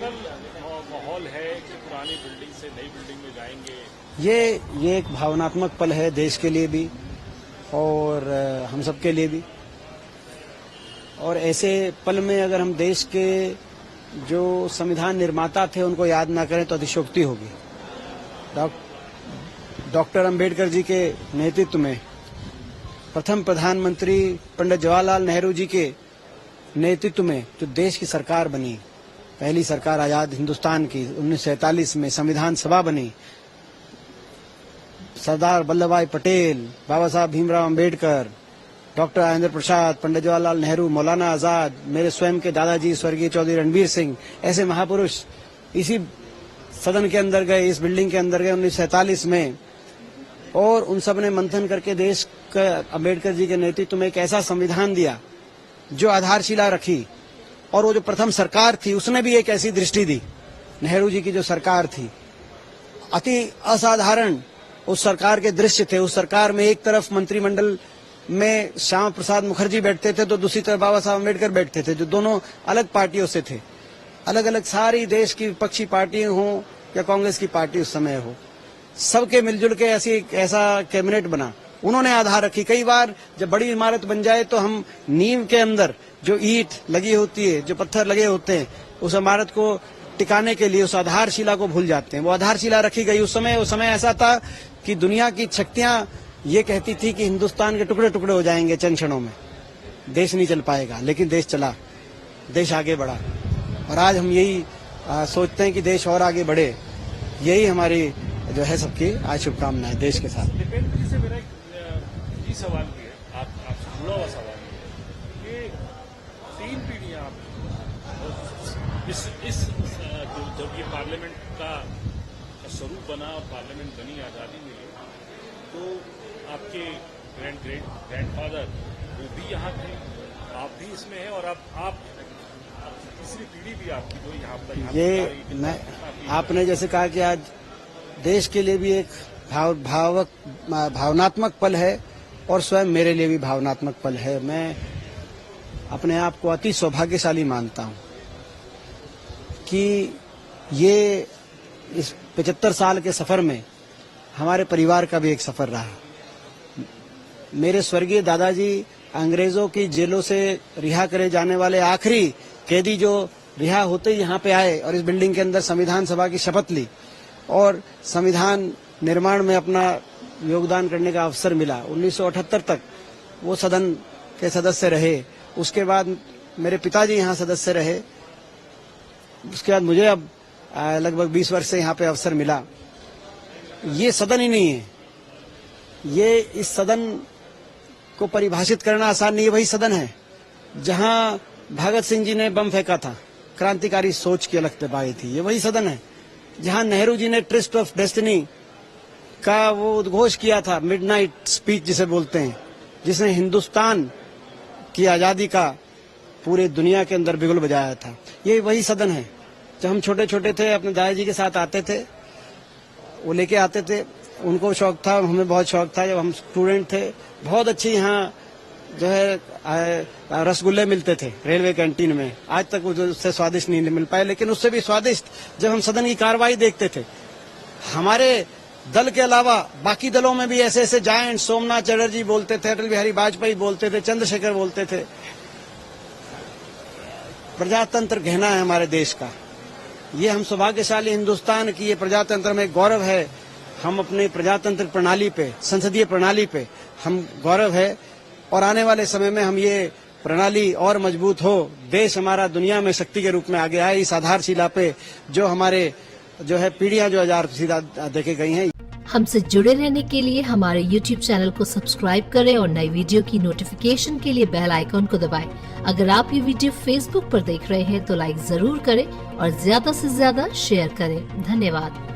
Political माहौल है कि पुरानी बिल्डिंग से नई बिल्डिंग में जाएंगे? ये एक भावनात्मक पल है देश के लिए भी और हम सब के लिए भी। और ऐसे पल में अगर हम देश के जो संविधान निर्माता थे उनको याद ना करें तो अतिशयोक्ति होगी। डॉक्टर अंबेडकर जी के नेतृत्व में प्रथम प्रधानमंत्री पंडित जवाहरलाल नेहरू जी के नेतृत्व में जो देश की सरकार बनी, पहली सरकार आजाद हिंदुस्तान की 1947 में संविधान सभा बनी, सरदार वल्लभ भाई पटेल, बाबा साहब भीमराव अंबेडकर, डॉक्टर राजेंद्र प्रसाद, पंडित जवाहरलाल नेहरू, मौलाना आजाद, मेरे स्वयं के दादाजी स्वर्गीय चौधरी रणबीर सिंह, ऐसे महापुरुष इसी सदन के अंदर गए, इस बिल्डिंग के अंदर गए 1947 में, और उन सब ने मंथन करके देश का अंबेडकर जी के नेतृत्व में एक ऐसा संविधान दिया जो आधारशिला रखी। और वो जो प्रथम सरकार थी उसने भी एक ऐसी दृष्टि दी। नेहरू जी की जो सरकार थी, अति असाधारण उस सरकार के दृश्य थे। उस सरकार में एक तरफ मंत्रिमंडल में श्यामा प्रसाद मुखर्जी बैठते थे तो दूसरी तरफ बाबा साहब अम्बेडकर बैठते थे, जो दोनों अलग पार्टियों से थे। अलग अलग सारी देश की विपक्षी पार्टियां हो या कांग्रेस की पार्टी उस समय हो, सबके मिलजुल के ऐसा कैबिनेट बना। उन्होंने आधार रखी। कई बार जब बड़ी इमारत बन जाए तो हम नींव के अंदर जो ईंट लगी होती है, जो पत्थर लगे होते हैं, उस इमारत को टिकाने के लिए उस आधारशिला को भूल जाते हैं। वो आधारशिला रखी गई। उस समय ऐसा था कि दुनिया की शक्तियां ये कहती थी कि हिंदुस्तान के टुकड़े टुकड़े हो जाएंगे चंद क्षणों में, देश नहीं चल पाएगा। लेकिन देश चला, देश आगे बढ़ा। और आज हम यही सोचते हैं कि देश और आगे बढ़े। यही हमारी जो है सबकी आज शुभकामनाएं देश के साथ। दीपेंद्र जी से मेरा ये सवाल भी है, आपसे जुड़ा हुआ सवाल है कि 3 पीढ़ियां आप इस जब ये पार्लियामेंट का स्वरूप बना और पार्लियामेंट बनी, आजादी मिली, तो आपके ग्रैंडफादर वो भी यहाँ थे, आप भी इसमें हैं, और आप तीसरी पीढ़ी भी आपकी जो यहाँ पर ये आपने जैसे कहा कि आज देश के लिए भी एक भावनात्मक पल है और स्वयं मेरे लिए भी भावनात्मक पल है। मैं अपने आप को अति सौभाग्यशाली मानता हूँ कि ये इस 75 साल के सफर में हमारे परिवार का भी एक सफर रहा। मेरे स्वर्गीय दादाजी अंग्रेजों की जेलों से रिहा करे जाने वाले आखिरी कैदी जो रिहा होते ही यहाँ पे आए और इस बिल्डिंग के अंदर संविधान सभा की शपथ ली और संविधान निर्माण में अपना योगदान करने का अवसर मिला। 1978 तक वो सदन के सदस्य रहे। उसके बाद मेरे पिताजी यहाँ सदस्य रहे। उसके बाद मुझे अब लगभग 20 वर्ष से यहाँ पे अवसर मिला। ये सदन ही नहीं है, ये इस सदन को परिभाषित करना आसान नहीं है। वही सदन है जहाँ भगत सिंह जी ने बम फेंका था, क्रांतिकारी सोच की अलग दबाई थी। ये वही सदन है जहाँ नेहरू जी ने ट्रस्ट ऑफ डेस्टिनी का वो उद्घोष किया था, मिडनाइट स्पीच जिसे बोलते हैं, जिसने हिंदुस्तान की आजादी का पूरे दुनिया के अंदर बिगुल बजाया था। ये वही सदन है। जब हम छोटे छोटे थे अपने दादाजी के साथ आते थे, वो लेके आते थे, उनको शौक था, हमें बहुत शौक था। जब हम स्टूडेंट थे बहुत अच्छी यहाँ जो है रसगुल्ले मिलते थे रेलवे कैंटीन में। आज तक उससे स्वादिष्ट नहीं मिल पाए, लेकिन उससे भी स्वादिष्ट जब हम सदन की कार्रवाई देखते थे। हमारे दल के अलावा बाकी दलों में भी ऐसे ऐसे जायंट, सोमनाथ चटर्जी बोलते थे, अटल बिहारी वाजपेयी बोलते थे, चंद्रशेखर बोलते थे। प्रजातंत्र गहना है हमारे देश का। ये हम सौभाग्यशाली हिंदुस्तान की, ये प्रजातंत्र में गौरव है। हम अपने प्रजातंत्र प्रणाली पे, संसदीय प्रणाली पे हम गौरव है। और आने वाले समय में हम ये प्रणाली और मजबूत हो, देश हमारा दुनिया में शक्ति के रूप में आगे आए, इस आधारशिला पे जो हमारे जो है पीढ़ियां जो हजार सीधा देखे गई हैं। हमसे जुड़े रहने के लिए हमारे YouTube चैनल को सब्सक्राइब करें और नई वीडियो की नोटिफिकेशन के लिए बेल आइकॉन को दबाएं। अगर आप ये वीडियो Facebook पर देख रहे हैं तो लाइक जरूर करें और ज्यादा से ज्यादा शेयर करें। धन्यवाद।